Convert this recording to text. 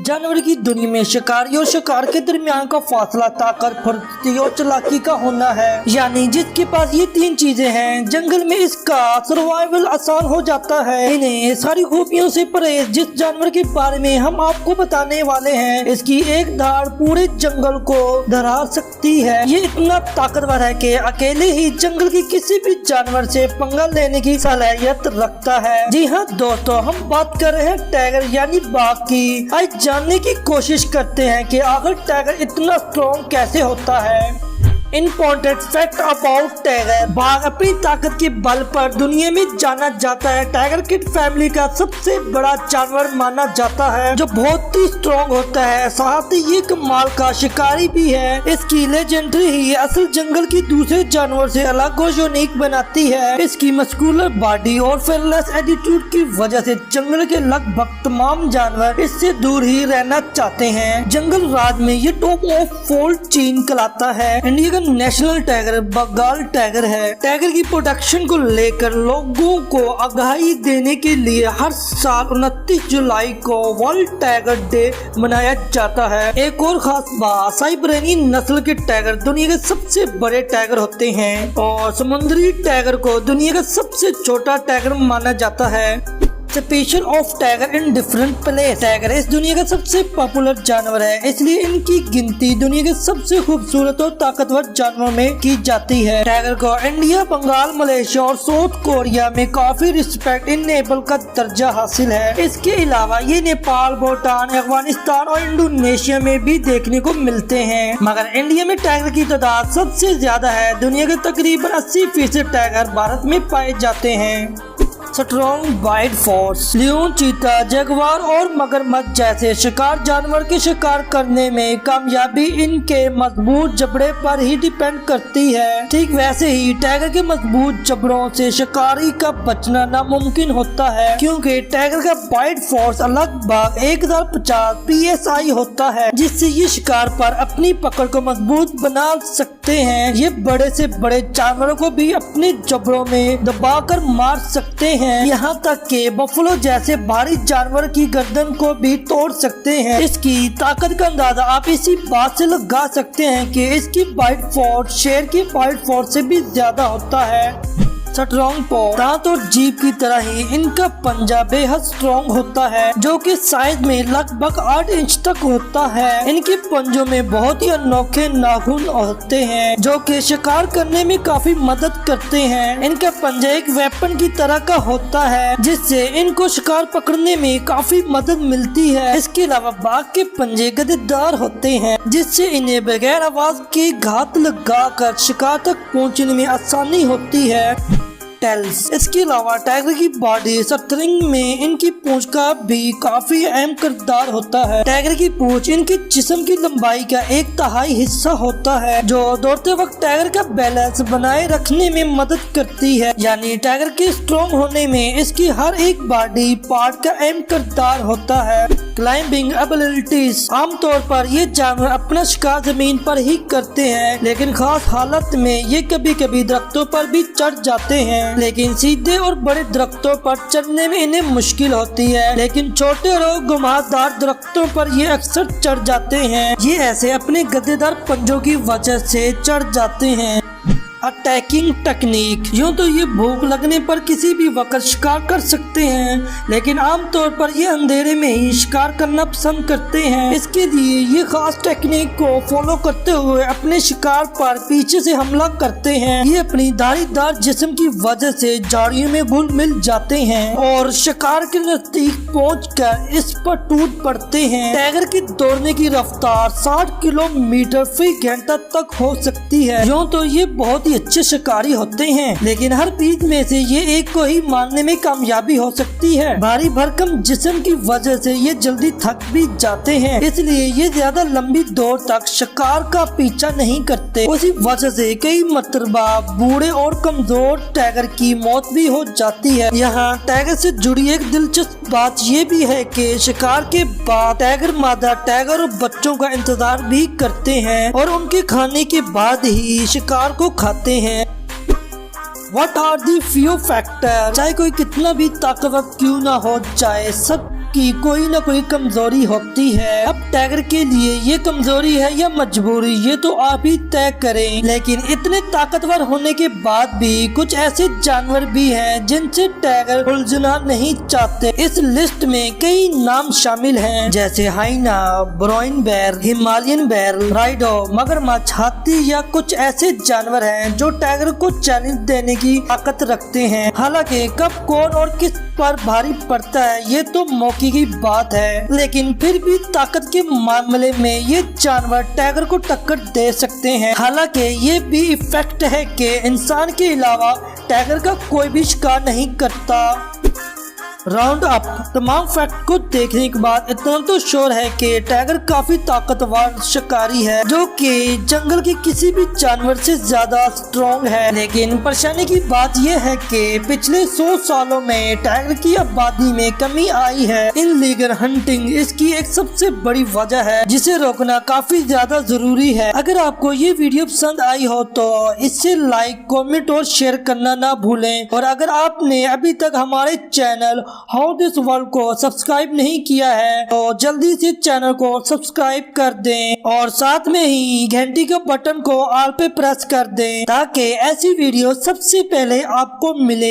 जानवर की दुनिया में शिकारी और शिकार के दरमियान का फासला ताकत, फुर्ती और चालाकी का होना है। यानी जिसके पास ये तीन चीजें हैं, जंगल में इसका सर्वाइवल आसान हो जाता है। इन्हें सारी खूबियों से परहेज जिस जानवर के बारे में हम आपको बताने वाले हैं, इसकी एक धाड़ पूरे जंगल को डरा सकती है। ये इतना ताकतवर है कि अकेले ही जंगल के किसी भी जानवर से पंगा लेने की सलाहियत रखता है। जी हाँ दोस्तों, हम बात कर रहे हैं टाइगर यानी बाघ की। आज जानने की कोशिश करते हैं कि आखिर टाइगर इतना स्ट्रॉन्ग कैसे होता है। Important fact about tiger. बाघ अपनी ताकत के बल पर दुनिया में जाना जाता है। टाइगर किड फैमिली का सबसे बड़ा जानवर माना जाता है, जो बहुत ही स्ट्रॉन्ग होता है। साथ ही ये कमाल का शिकारी भी है। इसकी लेजेंडरी ही असल जंगल की दूसरे जानवर से अलग और यूनिक बनाती है। इसकी मस्कुलर बॉडी और फेयरलेस एटीट्यूड की वजह से जंगल के लगभग तमाम जानवर इससे दूर ही रहना चाहते हैं। जंगल राज में ये टॉप ऑफ फोल्ड चेन कहलाता है। इंडिया का नेशनल टाइगर बंगाल टाइगर है। टाइगर की प्रोटेक्शन को लेकर लोगों को आगाही देने के लिए हर साल 29 जुलाई को वर्ल्ड टाइगर डे मनाया जाता है। एक और खास बात, साइबेरियन नस्ल के टाइगर दुनिया के सबसे बड़े टाइगर होते हैं और समुद्री टाइगर को दुनिया का सबसे छोटा टाइगर माना जाता है। Species of tiger in different place. Tiger इस दुनिया का सबसे पॉपुलर जानवर है, इसलिए इनकी गिनती दुनिया के सबसे खूबसूरत और ताकतवर जानवरों में की जाती है। टाइगर को इंडिया, बंगाल, मलेशिया और साउथ कोरिया में काफी रिस्पेक्ट इन नेबल का दर्जा हासिल है। इसके अलावा ये नेपाल, भूटान, अफगानिस्तान और इंडोनेशिया में भी देखने को मिलते हैं। मगर इंडिया में टाइगर की तादाद सबसे ज्यादा है। दुनिया के तकरीबन 80% टाइगर भारत में पाए जाते हैं। Strong bite force. लियोन, चीता, जगुआर और मगरमच्छ जैसे शिकार जानवर के शिकार करने में कामयाबी इनके मजबूत जबड़े पर ही डिपेंड करती है। ठीक वैसे ही टाइगर के मजबूत जबड़ों से शिकारी का बचना नामुमकिन होता है, क्योंकि टाइगर का बाइट फोर्स लगभग 1050 PSI होता है, जिससे ये शिकार पर अपनी पकड़ को मजबूत बना सकते हैं। ये बड़े से बड़े जानवरों को भी अपने जबड़ों में दबाकर मार सकते हैं। यहाँ तक कि बफलो जैसे भारी जानवर की गर्दन को भी तोड़ सकते हैं। इसकी ताकत का अंदाजा आप इसी बात से लगा सकते हैं कि इसकी बाइट फोर्स शेर की बाइट फोर्स से भी ज्यादा होता है। स्ट्रॉन्ग पॉ। दांत और जीभ की तरह ही इनका पंजा बेहद स्ट्रॉन्ग होता है, जो कि साइज में लगभग 8 इंच तक होता है। इनके पंजों में बहुत ही अनोखे नाखून होते हैं, जो कि शिकार करने में काफी मदद करते हैं। इनका पंजा एक वेपन की तरह का होता है, जिससे इनको शिकार पकड़ने में काफी मदद मिलती है। इसके अलावा बाघ के पंजे गद्देदार होते हैं, जिससे इन्हें बगैर आवाज के घात लगाकर शिकार तक पहुँचने में आसानी होती है। टेल्स। इसके अलावा टाइगर की बॉडी स्ट्रक्चरिंग में इनकी पूंछ का भी काफी अहम किरदार होता है। टाइगर की पूंछ इनके जिस्म की लंबाई का 1/3 हिस्सा होता है, जो दौड़ते वक्त टाइगर का बैलेंस बनाए रखने में मदद करती है। यानी टाइगर के स्ट्रॉन्ग होने में इसकी हर एक बॉडी पार्ट का अहम किरदार होता है। Climbing abilities. आमतौर पर ये जानवर अपना शिकार जमीन पर ही करते हैं, लेकिन खास हालत में ये कभी कभी दरख्तों पर भी चढ़ जाते हैं। लेकिन सीधे और बड़े दरख्तों पर चढ़ने में इन्हें मुश्किल होती है, लेकिन छोटे और घुमावदार दरख्तों पर ये अक्सर चढ़ जाते हैं। ये ऐसे अपने गद्देदार पंजों की वजह से चढ़ जाते हैं। Attacking technique. यूँ तो ये भूख लगने पर किसी भी वक्त शिकार कर सकते हैं, लेकिन आमतौर पर ये अंधेरे में ही शिकार करना पसंद करते हैं। इसके लिए ये खास टेक्निक को फॉलो करते हुए अपने शिकार पर पीछे से हमला करते हैं। ये अपनी धारीदार जिस्म की वजह से झाड़ियों में घुल मिल जाते हैं और शिकार के नजदीक पहुंचकर इस पर टूट पड़ते हैं। टाइगर की दौड़ने की रफ्तार 60 किलोमीटर फी घंटा तक हो सकती है। यूँ तो ये बहुत अच्छे शिकारी होते हैं, लेकिन हर पीढ़ी में से ये एक को ही मारने में कामयाबी हो सकती है। भारी भरकम जिस्म की वजह से ये जल्दी थक भी जाते हैं, इसलिए ये ज्यादा लंबी दौड़ तक शिकार का पीछा नहीं करते। उसी वजह से कई मरतबा बूढ़े और कमजोर टाइगर की मौत भी हो जाती है। यहाँ टाइगर से जुड़ी एक दिलचस्प बात ये भी है कि शिकार के बाद टाइगर मादा टाइगर और बच्चों का इंतजार भी करते हैं और उनके खाने के बाद ही शिकार को खाते हैं। What are the few factors? चाहे कोई कितना भी ताकतवर क्यों ना हो जाए, सब सबकी कोई ना कोई कमजोरी होती है। अब टाइगर के लिए ये कमजोरी है या मजबूरी, ये तो आप ही तय करें। लेकिन इतने ताकतवर होने के बाद भी कुछ ऐसे जानवर भी हैं जिनसे टाइगर उलझना नहीं चाहते। इस लिस्ट में कई नाम शामिल हैं, जैसे हाइना, ब्राउन बेयर, हिमालयन बेयर, राइडो, मगरमच्छ, हाथी या कुछ ऐसे जानवर हैं जो टाइगर को चैलेंज देने की ताकत रखते हैं। हालांकि कब कौन और किस पर भारी पड़ता है ये तो मौके की बात है, लेकिन फिर भी ताकत के मामले में ये जानवर टाइगर को टक्कर दे सकते हैं। हालांकि ये भी इफेक्ट है कि इंसान के अलावा टाइगर का कोई भी शिकार नहीं करता। राउंड अप तमाम फैक्ट को देखने के बाद इतना तो श्योर है कि टाइगर काफी ताकतवर शिकारी है जो कि जंगल के किसी भी जानवर से ज्यादा स्ट्रॉन्ग है। लेकिन परेशानी की बात यह है कि पिछले 100 सालों में टाइगर की आबादी में कमी आई है। इनलीगल हंटिंग इसकी एक सबसे बड़ी वजह है जिसे रोकना काफी ज्यादा जरूरी है। अगर आपको ये वीडियो पसंद आई हो तो इससे लाइक, कमेंट और शेयर करना ना भूलें। और अगर आपने अभी तक हमारे चैनल हाउ दिस वर्ल्ड को सब्सक्राइब नहीं किया है तो जल्दी से चैनल को सब्सक्राइब कर दें और साथ में ही घंटी के बटन को ऑल पे प्रेस कर दें ताकि ऐसी वीडियो सबसे पहले आपको मिले।